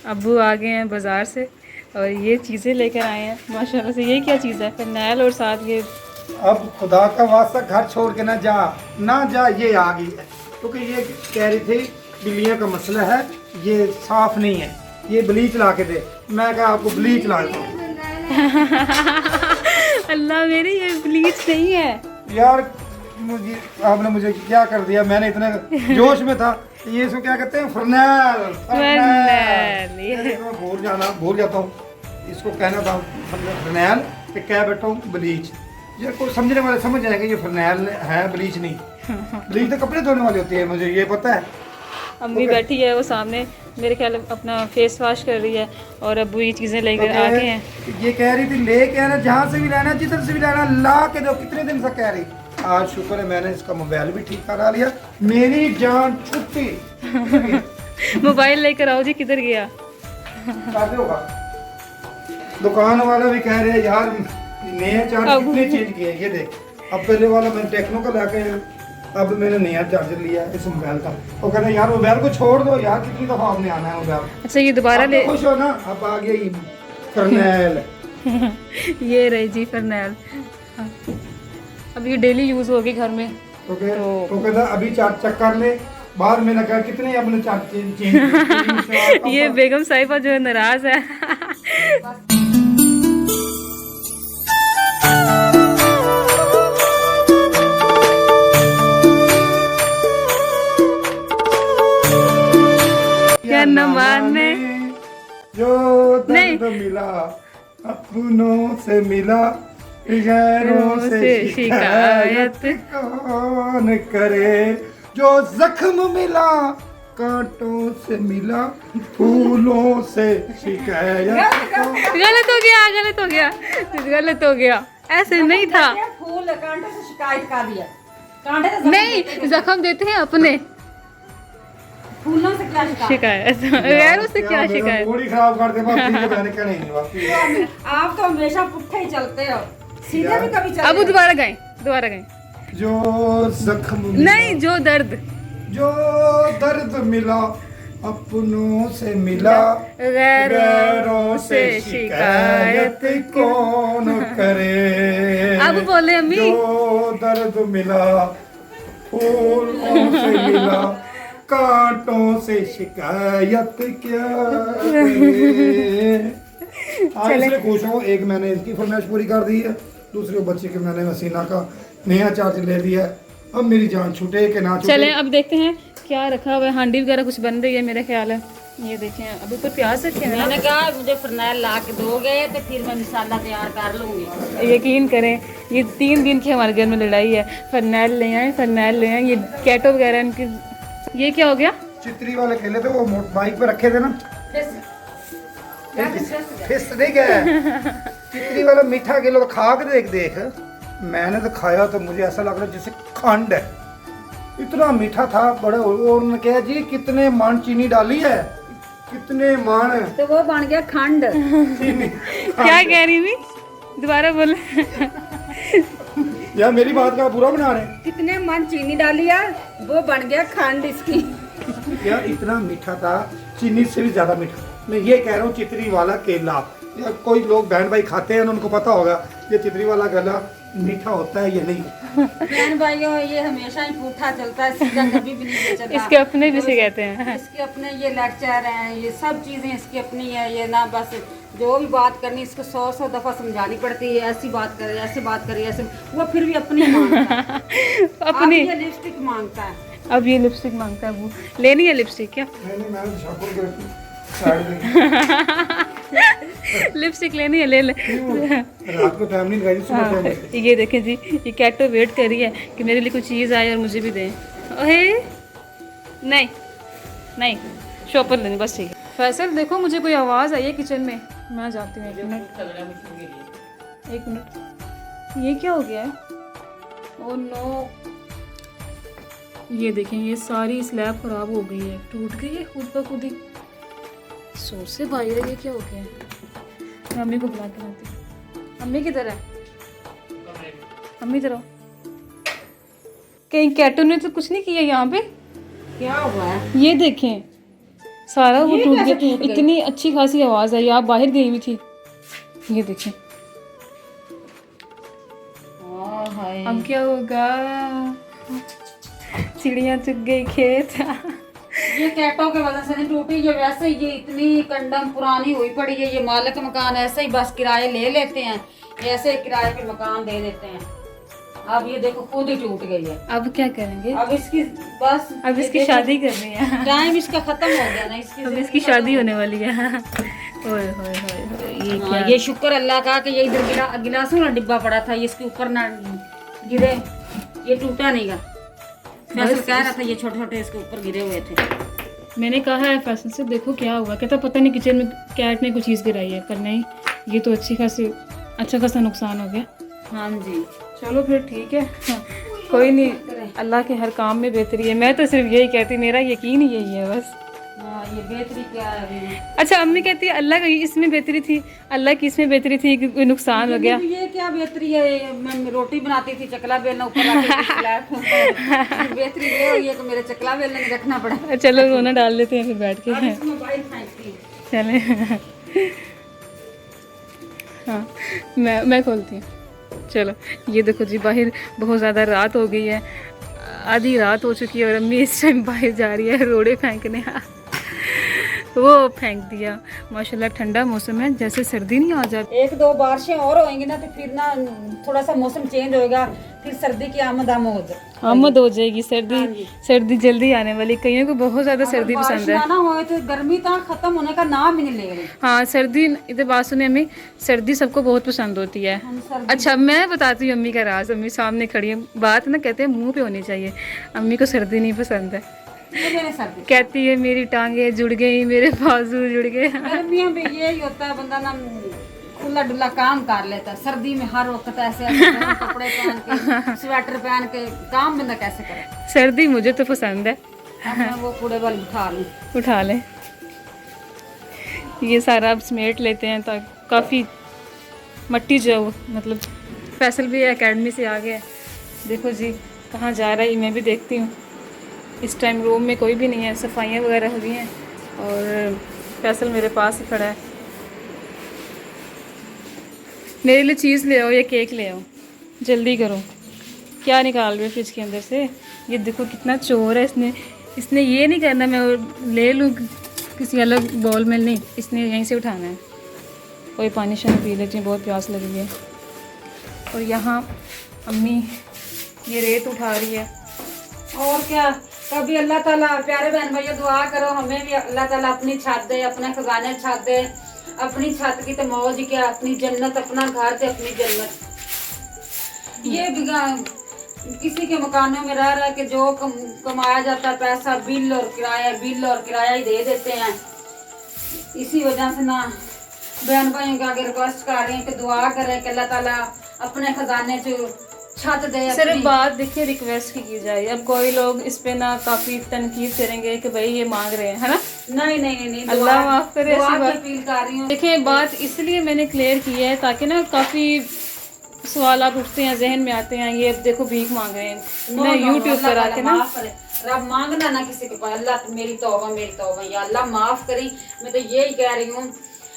अब्बू आ गए हैं बाज़ार से और ये चीज़ें लेकर आए हैं माशाल्लाह से। ये क्या चीज़ है? फिनाइल और साथ ये अब खुदा का वास्ता घर छोड़ के ना जा, ये आ गई है क्योंकि ये कह रही थी बिल्लियों का मसला है, ये साफ नहीं है, ये ब्लीच ला के दे। मैं कहा आपको ब्लीच ला दूं। अल्लाह मेरी, ये ब्लीच नहीं है यार आपने मुझे क्या कर दिया, मैंने इतने जोश में था। ये इसको क्या कहते हैं? फरनैल। फरनैल, मैं भूल जाता हूँ इसको कहना था फरनैल कि क्या बैठा हूँ ब्लीच। ये कोई समझने वाले समझ जाएंगे ये फरनैल है, ब्लीच नहीं। ब्लीच तो कपड़े धोने वाली होती है, मुझे ये पता है। अम्मी बैठी है वो सामने, मेरे ख्याल अपना फेस वॉश कर रही है और अब्बू ये चीज़ें लेकर आ गए हैं। ये कह रही थी ले के आना, जहाँ से भी लाना, जिधर से भी लाना, ला के दो। कितने दिन से कह रही। आज शुक्र है मैंने इसका मोबाइल भी ठीक करा लिया, मेरी जान छुट्टी। मोबाइल लेकर आओ जी। किधर गया? कैसे होगा? दुकान वाला भी कह रहे हैं यार नया चार्ज कितने चेंज किए। ये देख, अब पहले वाला मैंने टेक्नो का लाके, अब मैंने नया चार्जर लिया इस मोबाइल का। वो कह रहे हैं यार मोबाइल को छोड़ दो यार, कितनी दफा आपने आना है मोबाइल। अच्छा ये दोबारा ले। खुश हो ना? अब आ गया ये फरनैल। ये रही जी फरनैल। हाँ। अब ये डेली यूज होगी घर में। तो कहता अभी चार्ज चेक कर ले। बाद में लगा कितने अपने चार्ज चेंज। ये बेगम साहिबा जो है नाराज है। क्या न माने जो दर्द मिला अपनों से मिला, गैरों से शिकायत कौन करे। जो जख्म मिला कांटों से मिला, फूलों से शिकायत। गलत हो गया, गलत हो गया, गलत हो गया। ऐसे नहीं था। फूल कांटे से शिकायत कर दिया। कांटे से नहीं, जख्म देते हैं अपने, फूलों से क्या शिकायत गैरों से क्या शिकायत। मूड ही खराब कर दे। क्या नहीं आप तो हमेशा पुट्ठे ही चलते हो, सीधे भी कभी चलते। अब दोबारा गए, दोबारा गए। जो जख्म नहीं, जो दर्द मिला अपनों से मिला, गैरों से शिकायत कौन करे। अब बोले अम्मी। जो दर्द मिला फूलों से मिला, कांटों से शिकायत क्या करे। आज इसलिए खुश हूँ, एक मैंने इसकी फरमाइश पूरी कर दी है, दूसरे बच्चे के मैंने वसीना का नया चार्ज ले लिया है। अब मेरी जान छूटे कि ना छूटे। चलें अब देखते हैं क्या रखा हुआ है। हांडी वगैरह कुछ बन रही है मेरा ख्याल है। ये देखें, अब ऊपर प्याज रखे हैं। मैंने कहा मुझे फरनैल ला के दोगे तो फिर मैं मसाला तैयार कर लूंगी। यकीन करें ये 3 दिन की हमारे घर में लड़ाई है। फरनैल ले आए, फरनैल ले आए। ये कैटो वगैरह इनकी। ये क्या हो गया? चित्री वाले केले थे वो बाइक पे रखे थे ना, फिस नहीं गया। चित्री वाला मीठा केला तो खा के देख। मैंने तो खाया तो मुझे ऐसा लग रहा जैसे खंड है, इतना मीठा था। बड़े उन्होंने कहा जी कितने मान चीनी डाली है, कितने मान। तो वो बन गया खंड। क्या कह रही थी? दोबारा बोले। यार मेरी बात का बुरा बना रहे। कितने मन चीनी डाली है, वो बन गया खंड इसकी। यार इतना मीठा था, चीनी से भी ज्यादा मीठा। मैं ये कह रहा हूँ चित्री वाला केला, या कोई लोग बहन भाई खाते हैं उनको पता होगा ये चित्री वाला केला मीठा होता है या नहीं। बहन भाइयों ये हमेशा ही पूठा चलता है, सीधा कभी भी नहीं चलता। इसके अपने भी से कहते हैं। इसके अपने ये लेक्चर हैं, ये सब चीजें इसकी अपनी है। ये ना बस जो भी बात करनी इसको 100 दफा समझानी पड़ती है। ऐसी बात करे, ऐसे बात करे, ऐसे। वो फिर भी अपनी मांगता है। अपनी। ये लिपस्टिक मांगता है। अब ये लिपस्टिक मांगता है। वो लेनी है लिपस्टिक क्या? लिपस्टिक लेनी है, ले ले। रात को टाइम नहीं लगाई, सुबह टाइम लगाई। ये देखें जी, ये कैटो वेट कर रही है कि मेरे लिए कुछ चीज़ आए और मुझे भी दें। ओहे नहीं नहीं, शॉपर लेनी बस, ठीक है। फैसल देखो मुझे कोई आवाज़ आई है किचन में, मैं जाती हूँ। 1 मिनट, 1 मिनट। ये क्या हो गया है? ओह नो, ये देखें ये सारी स्लैब खराब हो गई है, टूट गई है खुद ब खुद ही। सोच से बाहर है, ये क्या हो गया है? मैं अम्मी को बुला के लाती हूँ। अम्मी किधर है? अम्मी इधर आओ। कहीं कैटो ने तो कुछ नहीं किया यहाँ पे? क्या हुआ है? ये देखें सारा वो ये टूट कैसे गया। टूट गई? इतनी अच्छी खासी आवाज़ आई, आप बाहर गई हुई थी। ये देखिए हाय अब क्या होगा, चिड़िया चुग गई खेत। ये कैटों के वजह से नहीं टूटी, ये वैसे ही ये इतनी कंडम पुरानी हुई पड़ी है। ये मालिक मकान ऐसे ही बस किराए ले लेते हैं, ऐसे ही किराए पे मकान दे देते हैं। अब ये देखो खुद ही टूट गई है। अब क्या करेंगे, अब इसकी बस अब इसकी शादी करनी है, टाइम इसका खत्म हो गया ना, इसकी अब जिंदगी इसकी खत्म शादी हो होने वाली है। ओए होए होए होए, ये हाँ, क्या, ये शुक्र अल्लाह का कि ये इधर गिलासों वाला डिब्बा पड़ा था, ये इसके ऊपर ना गिरे, ये टूटा नहीं गा। फैसल कह रहा था ये छोटे छोटे इसके ऊपर गिरे हुए थे। मैंने कहा है फैसल से देखो क्या हुआ, कहता पता नहीं किचन में कैट ने कुछ चीज़ गिराई है, पर नहीं ये तो अच्छा खासा नुकसान हो गया। हाँ जी चलो फिर ठीक है, हाँ, कोई नहीं, अल्लाह के हर काम में बेहतरी है। मैं तो सिर्फ यही कहती, मेरा यकीन ही यही है बस। हाँ, ये बेहतरी क्या है अभी? अच्छा अम्मी कहती है अल्लाह की इसमें बेहतरी थी, अल्लाह की इसमें बेहतरी थी कि कोई नुकसान हो गया। ये क्या बेहतरी है, मैं रोटी बनाती थी चकला बेलना ऊपर आके बेहतरी ये हुई है कि मेरे चकला बेलने में रखना पड़ा। चलो रोना डाल लेते हैं फिर बैठ के। अब इसको मोबाइल फेंकती हूँ। चले हाँ मैं खोलती हूँ। चलो ये देखो जी, बाहर बहुत ज़्यादा रात हो गई है, आधी रात हो चुकी है और अम्मी इस टाइम बाहर जा रही है रोड़े फेंकने। वो फेंक दिया, माशाल्लाह ठंडा मौसम है, जैसे सर्दी नहीं आ जाती। एक दो बारिशें और होंगी ना तो फिर ना थोड़ा सा मौसम चेंज होएगा, फिर सर्दी की आमद हो जाएगी, सर्दी जल्दी आने वाली। कईयों को बहुत ज़्यादा सर्दी पसंद है। ना हो तो गर्मी तो खत्म होने का नाम ही नहीं ले रही। हाँ सर्दी, इधर बात सुने अम्मी, सर्दी सबको बहुत पसंद होती है। अच्छा मैं बताती हूँ अम्मी का राज, अम्मी सामने खड़ी है, बात ना कहते हैं मुंह पे होनी चाहिए। अम्मी को सर्दी नहीं पसंद है, सर्दी कहती है मेरी टांगे जुड़ गई, मेरे बाजू जुड़ गए। गर्मियों में यही होता है, बंदा ना खुला डुला काम कर लेता है। सर्दी में हर वक्त ऐसे गर्म कपड़े पहन के स्वेटर पहन के काम बंदा कैसे करे। सर्दी मुझे तो पसंद है। अब मैं वो कूड़े वाली उठा ले, ये सारा अब समेट लेते हैं ताकि काफ़ी मट्टी जो मतलब फैसल भी एकेडमी से आ गया। देखो जी कहाँ जा रहा है, मैं भी देखती हूँ। इस टाइम रूम में कोई भी नहीं है, सफाइयाँ वगैरह हो गई हैं और फैसल मेरे पास ही खड़ा है। मेरे लिए चीज़ ले आओ या केक ले आओ, जल्दी करो। क्या निकाल रहे हो फ्रिज के अंदर से? ये देखो कितना चोर है, इसने ये नहीं करना मैं ले लूँ किसी अलग बॉल में, नहीं, इसने यहीं से उठाना है। कोई पानी शानी पी लेती हूँ, बहुत प्यास लगी है। और यहाँ अम्मी ये रेत उठा रही है। और क्या, कभी अल्लाह ताला, प्यारे बहन भैया दुआ करो हमें भी अल्लाह ताला अपनी छत दे, अपने खजाने छत दे। अपनी छत की तो मौज क्या, अपनी जन्नत, अपना घर से अपनी जन्नत। ये किसी के मकानों में रह रहा कि जो कमाया जाता है पैसा बिल और किराया ही दे देते हैं। इसी वजह से ना बहन भाइयों के आगे रिक्वेस्ट कर रहे हैं कि दुआ करें कि अल्लाह ताला अपने खजाने से छत दे। सिर्फ बात देखिए रिक्वेस्ट की जा रही है, अब कोई लोग इस पे ना काफी तनकीद करेंगे कि भाई ये मांग रहे हैं, है ना? नहीं अल्लाह माफ करे ऐसी बात। अपील कर रही हूँ। देखिए बात इसलिए मैंने क्लियर की है ताकि ना काफी सवाल उठते हैं, जहन में आते हैं, ये अब देखो भीख मांग रहे हैं ना यूट्यूब पर आके ना। रब मांगना ना किसी के पास, अल्लाह मेरी तौबा या अल्लाह माफ करी। मैं तो यही कह रही हूँ,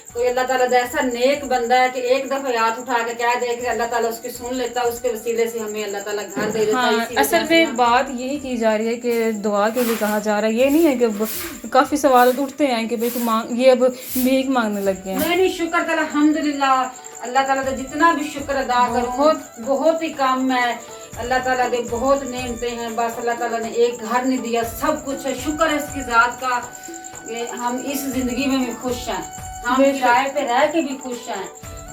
कोई अल्लाह ताला ऐसा नेक बंदा है कि एक दफा हाथ उठा के कह दे कि अल्लाह ताला उसकी सुन लेता, उसके वसीले से हमें अल्लाह ताला घर दे देता। हाँ, असल में बात यही की जा रही है कि दुआ के लिए कहा जा रहा है, ये नहीं है कि काफी सवाल उठते हैं कि भाई तू मांग, ये अब भीख मांगने लग गए हैं। नहीं शुक्र ताला अल्हम्दुलिल्लाह, अल्लाह ताला का जितना भी शुक्र अदा करूँ बहुत ही कम है। अल्लाह ताला के बहुत नेमतें हैं, बस अल्लाह ताला ने एक घर नहीं दिया, सब कुछ है। शुक्र है इसकी जात का, हम इस जिंदगी में भी खुश हैं, हम किराए पे रह के भी खुश हैं।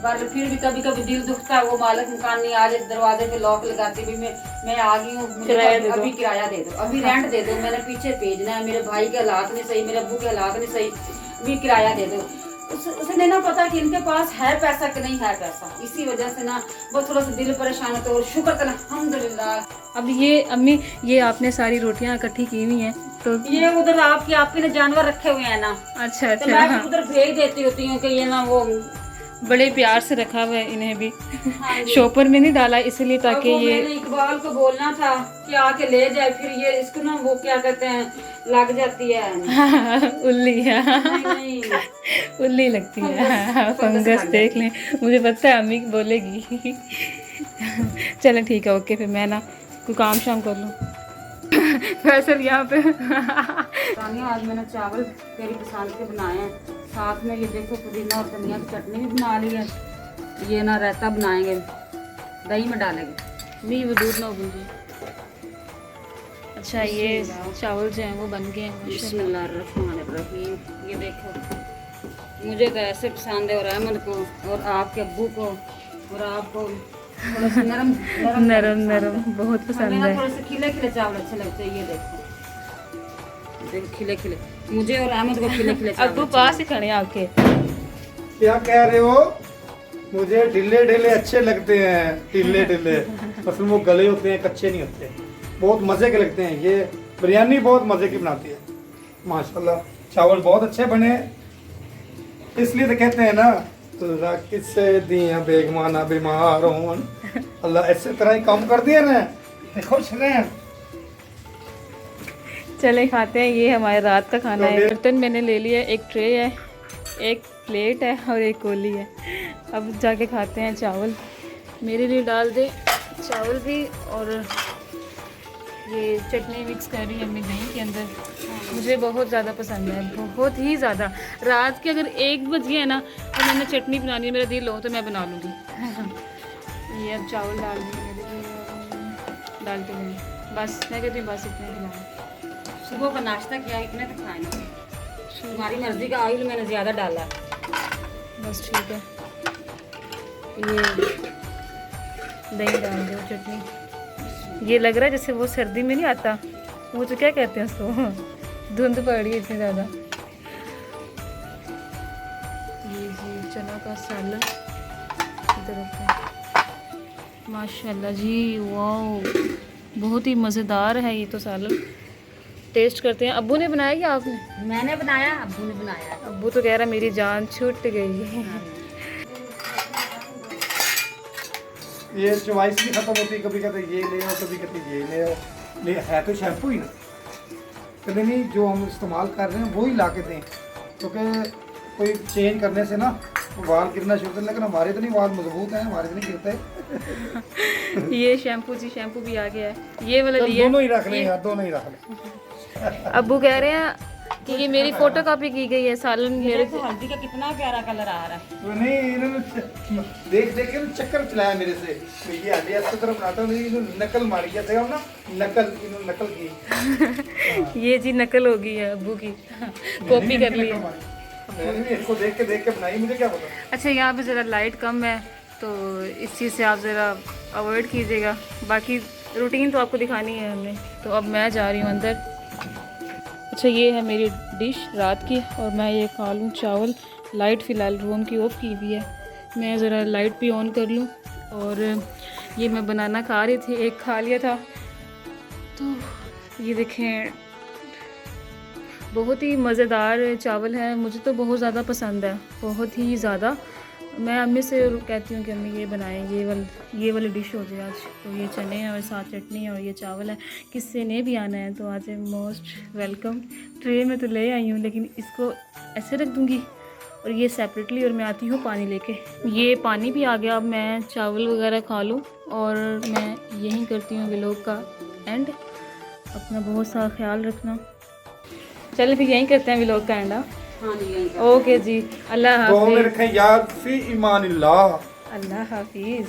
पर फिर भी कभी कभी दिल दुखता है, वो मालिक मकान नहीं आ जाए, दरवाजे पे लॉक लगाती भी मैं आ गई हूँ, मुझे अभी किराया दे दो, अभी रेंट दे दो, मैंने पीछे भेजना है, मेरे भाई के हालात नहीं सही, मेरे अब्बू के हालात नहीं सही, अभी किराया दे दो। उसे नहीं ना पता कि इनके पास है पैसा कि नहीं है पैसा, इसी वजह से ना बहुत थोड़ा सा दिल परेशान होता है। और शुक्र अल्हम्दुलिल्लाह। अब ये अम्मी, ये आपने सारी रोटियां इकट्ठी की हुई हैं तो ये उधर आपकी ने जानवर रखे हुए हैं ना, अच्छा तो मैं उधर भेज देती होती हूँ कि ये ना वो बड़े प्यार से रखा हुआ है इन्हें भी। हाँ जी। शॉपर में नहीं डाला इसलिए अब ताकि वो ये मैंने इकबाल को बोलना था कि आके ले जाए, फिर ये इसको ना वो क्या कहते हैं लग जाती है। उल्ली है। नहीं उल्ली लगती है। फंगस फंगस लग देख लें, मुझे पता है अम्मी बोलेगी। चलें ठीक है, ओके, फिर मैं ना कोई काम शाम कर लूँ। फैसल यहाँ पे तानिया, आज मैंने चावल तेरी पसंद के बनाए हैं, साथ में ये देखो पुदीना और धनिया की चटनी भी बना ली है। ये ना रायता बनाएंगे, दही में डालेंगे। नहीं वो दूध ना उबल। अच्छा ये चावल जो हैं वो बन गए हैं माशाल्लाह। बिस्मिल्लाहिर्रहमानिर्रहीम। ये देखो, मुझे तो ऐसे पसंद है, और अहमद को और आपके अब्बू को और आपको थोड़ा सा नरम नरम नरम बहुत हमें पसंद ना है। थोड़े से खिले खिले चावल अच्छे लगते हैं। ये देखो, देखो खिले खिले, मुझे और अहमद को खिले खिले चावल अब्बू पास ही खड़े हैं आपके। क्या कह रहे हो? मुझे ढीले ढीले अच्छे लगते हैं, ढीले ढीले, असल वो गले होते हैं, कच्चे नहीं होते, बहुत मजे के लगते हैं। ये बिरयानी बहुत मजे की बनाती है माशाल्लाह। चावल बहुत अच्छे बने, इसलिए तो कहते हैं ना, तुझा किससे दिया बेगमाना बीमार हो। अल्लाह ऐसे तरह ही काम कर दिया ना, खुश रहें। चले खाते हैं। ये हमारे रात का खाना है। बर्तन मैंने ले लिया, एक ट्रे है, एक प्लेट है और एक कोली है। अब जाके खाते हैं चावल। मेरे लिए डाल दे चावल भी, और ये चटनी मिक्स कर रही है अम्मी दही के अंदर। मुझे बहुत ज़्यादा पसंद है, बहुत ही ज़्यादा। रात के अगर 1 बज गया ना और मैंने चटनी बनानी है, मेरा दिल हो तो मैं बना लूँगी। ये अब चावल डाल दिए मेरे लिए, डालते हुए बस मैं कहती हूँ बस इतने खिलाना। सुबह का नाश्ता किया, इतने तो खाएंगे। तुम्हारी मर्जी का ऑयल मैंने ज़्यादा डाला। बस ठीक है। ये दही डाल दो, चटनी। ये लग रहा है जैसे वो सर्दी में नहीं आता, वो तो क्या कहते हैं उसको, धुंध पड़ रही है इतनी ज़्यादा। ये जी चना का सालन इधर रखते हैं। माशाल्लाह जी, वाह, बहुत ही मज़ेदार है ये तो सालन। टेस्ट करते हैं। अब्बू ने बनाया या आपने? मैंने बनाया, अब्बू ने बनाया। अब्बू तो कह रहा मेरी जान छूट गई है। ये चॉइस भी खत्म होती, कभी कहते ये ले आओ, कभी कहते ये ले आओ। ले है तो शैम्पू ही ना, कभी नहीं जो हम इस्तेमाल कर रहे हैं वो ही ला के दें, क्योंकि कोई चेंज करने से ना वाल गिरना शुरू करने, लेकिन हमारे तो नहीं वाल मजबूत हैं, हमारे तो नहीं गिरते। ये शैम्पू जी, शैम्पू भी आ गया है। ये वाला लिया, दोनों ही रख लें यार, दोनों ही रख लें। अब्बू कह रहे हैं कि ये मेरी फोटो कॉपी की गई है सालन। ये देखो हल्दी का कितना प्यारा कलर आ रहा है। तो नहीं, इन्होंने देख देख के ना चक्कर चलाया मेरे से, मैं ये हल्दी अच्छी तरह बनाता हूँ, इन्होंने नकल मारी क्या था ना, इन्होंने नकल की। ये जी नकल हो गई है अब्बू की, कॉपी कर ली है। मैंने भी इसको देख के बनाई, मुझे क्या पता। अच्छा यहाँ पे ज़रा लाइट कम है तो इस चीज़ से आप ज़रा अवॉइड कीजिएगा। बाकी रूटीन तो आपको दिखानी है हमने। तो अब मैं जा रही हूँ अंदर। अच्छा ये है मेरी डिश रात की, और मैं ये खा लूँ चावल। लाइट फ़िलहाल रूम की ऑफ की हुई है, मैं ज़रा लाइट भी ऑन कर लूँ। और ये मैं बनाना खा रही थी, एक खा लिया था। तो ये देखें, बहुत ही मज़ेदार चावल है, मुझे तो बहुत ज़्यादा पसंद है, बहुत ही ज़्यादा। मैं अम्मी से कहती हूँ कि अम्मी ये बनाएं, ये वाली डिश हो जाए आज। तो ये चने हैं और साथ चटनी है और ये चावल है। किससे ने भी आना है तो आज मोस्ट वेलकम। ट्रे में तो ले आई हूँ, लेकिन इसको ऐसे रख दूँगी और ये सेपरेटली, और मैं आती हूँ पानी लेके। ये पानी भी आ गया, अब मैं चावल वगैरह खा लूँ और मैं यहीं करती हूँ व्लॉग का एंड। अपना बहुत सारा ख्याल रखना। चलिए फिर यहीं करते हैं व्लॉग का एंड। हाँ जी, यहीं का। ओके जी, अल्लाह तो हाफिज़। में रखें याद फी ईमानिल्लाह। अल्लाह हाफिज़।